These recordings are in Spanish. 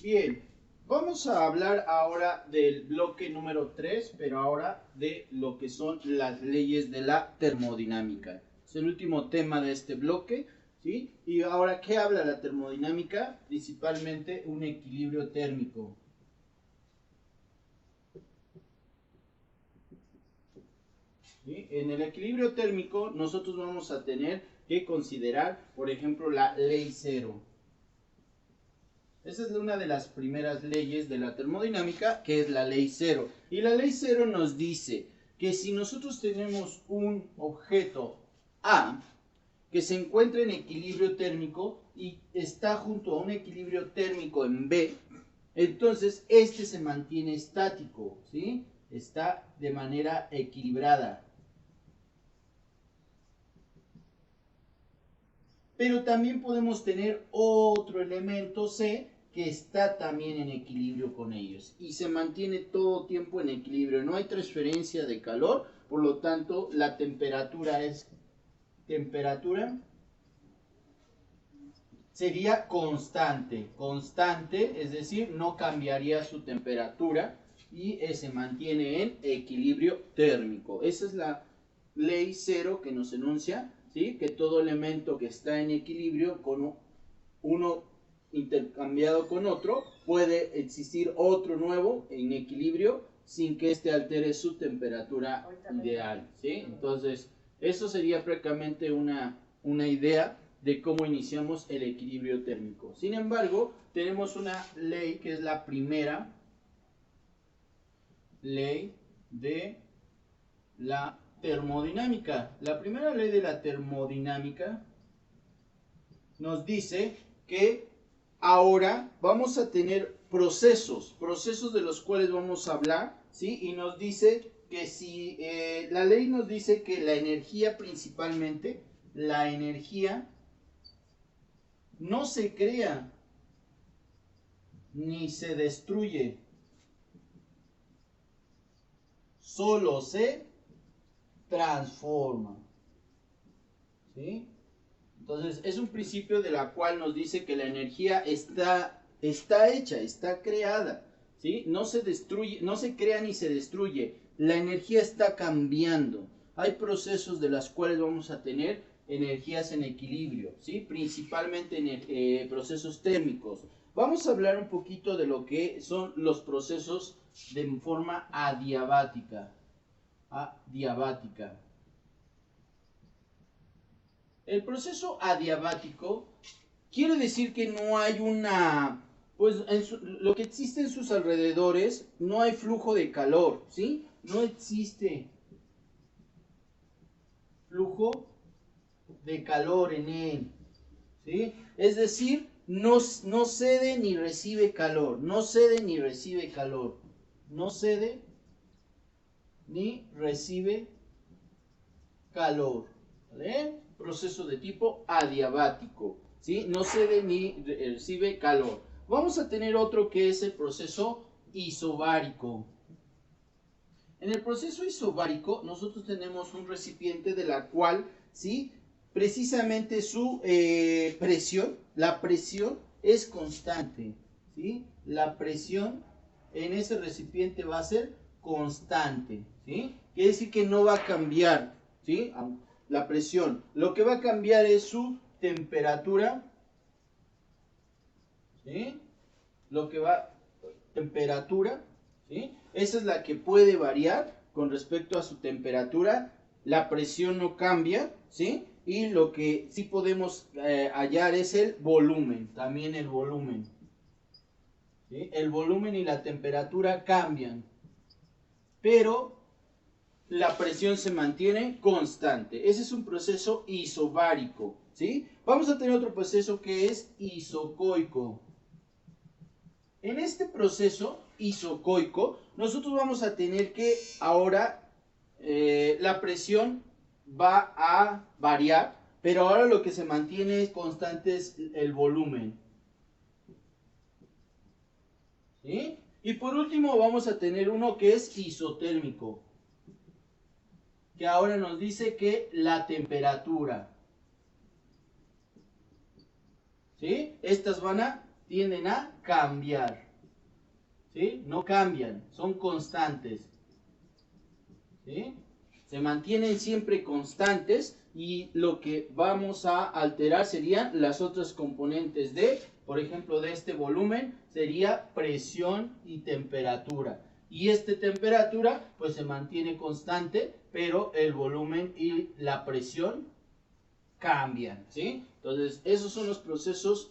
Bien, vamos a hablar ahora del bloque número 3, pero ahora de lo que son las leyes de la termodinámica. Es el último tema de este bloque, ¿sí? Y ahora, ¿qué habla la termodinámica? Principalmente un equilibrio térmico. ¿Sí? En el equilibrio térmico nosotros vamos a tener que considerar, por ejemplo, la ley cero. Esa es una de las primeras leyes de la termodinámica, que es la ley cero. Y la ley cero nos dice que si nosotros tenemos un objeto A que se encuentra en equilibrio térmico y está junto a un equilibrio térmico en B, entonces este se mantiene estático, ¿sí? Está de manera equilibrada. Pero también podemos tener otro elemento C que está también en equilibrio con ellos y se mantiene todo tiempo en equilibrio. No hay transferencia de calor, por lo tanto la temperatura sería constante, es decir, no cambiaría su temperatura y se mantiene en equilibrio térmico. Esa es la ley cero que nos enuncia, ¿sí? Que todo elemento que está en equilibrio con uno intercambiado con otro, puede existir otro nuevo en equilibrio sin que éste altere su temperatura ideal, ¿sí? Entonces, eso sería prácticamente una idea de cómo iniciamos el equilibrio térmico. Sin embargo, tenemos una ley que es la primera ley de la termodinámica. La primera ley de la termodinámica nos dice que ahora vamos a tener procesos de los cuales vamos a hablar, ¿sí? Y nos dice que si la ley nos dice que la energía principalmente, la energía no se crea ni se destruye, solo se transforma, ¿sí? Entonces es un principio de la cual nos dice que la energía está hecha, está creada, ¿sí? No se destruye, no se crea ni se destruye, la energía está cambiando. Hay procesos de los cuales vamos a tener energías en equilibrio, ¿sí? Principalmente en procesos térmicos. Vamos a hablar un poquito de lo que son los procesos de forma adiabática. El proceso adiabático quiere decir que no hay pues lo que existe en sus alrededores, no hay flujo de calor, ¿sí? No existe flujo de calor en él, ¿sí? Es decir, no cede ni recibe calor, no cede ni recibe calor, no cede ni recibe calor, ¿vale? Proceso de tipo adiabático, ¿sí? No cede ni recibe calor. Vamos a tener otro que es el proceso isobárico. En el proceso isobárico nosotros tenemos un recipiente de la cual, ¿sí? Precisamente su presión, la presión es constante, ¿sí? La presión en ese recipiente va a ser constante, ¿sí? Quiere decir que no va a cambiar, ¿sí? La presión. Lo que va a cambiar es su temperatura, ¿sí? Temperatura, ¿sí? Esa es la que puede variar con respecto a su temperatura. La presión no cambia, ¿sí? Y lo que sí podemos hallar es el volumen, también el volumen, ¿sí? El volumen y la temperatura cambian, pero la presión se mantiene constante. Ese es un proceso isobárico, ¿sí? Vamos a tener otro proceso que es isocoico. En este proceso isocoico, nosotros vamos a tener que ahora la presión va a variar, pero ahora lo que se mantiene constante es el volumen, ¿sí? Y por último vamos a tener uno que es isotérmico, que ahora nos dice que la temperatura, ¿sí? Estas van a tienden a cambiar. ¿Sí? No cambian, son constantes. ¿Sí? Se mantienen siempre constantes y lo que vamos a alterar serían las otras componentes de, por ejemplo, de este volumen, sería presión y temperatura. Y esta temperatura pues se mantiene constante, pero el volumen y la presión cambian, ¿sí? Entonces, esos son los procesos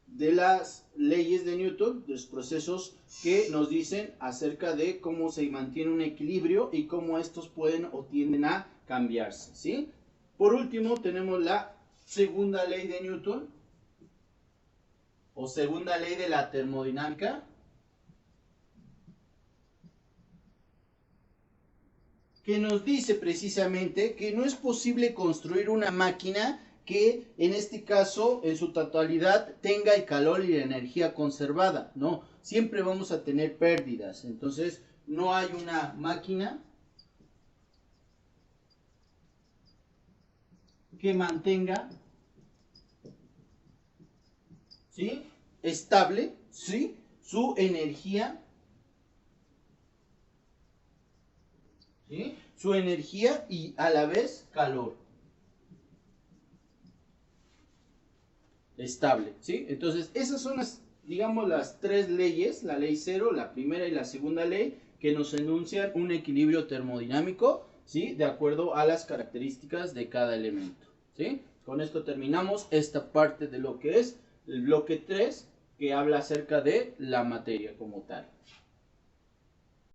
de las leyes de Newton, los procesos que nos dicen acerca de cómo se mantiene un equilibrio y cómo estos pueden o tienden a cambiarse, ¿sí? Por último, tenemos la segunda ley de Newton, o segunda ley de la termodinámica, que nos dice precisamente que no es posible construir una máquina que en este caso en su totalidad tenga el calor y la energía conservada. No, siempre vamos a tener pérdidas. Entonces no hay una máquina que mantenga, ¿sí?, estable, ¿sí?, su energía, ¿sí?, su energía y a la vez calor. Estable, ¿sí? Entonces, esas son las, digamos, las tres leyes, la ley cero, la primera y la segunda ley, que nos enuncian un equilibrio termodinámico, ¿sí?, de acuerdo a las características de cada elemento, ¿sí? Con esto terminamos esta parte de lo que es el bloque 3, que habla acerca de la materia como tal.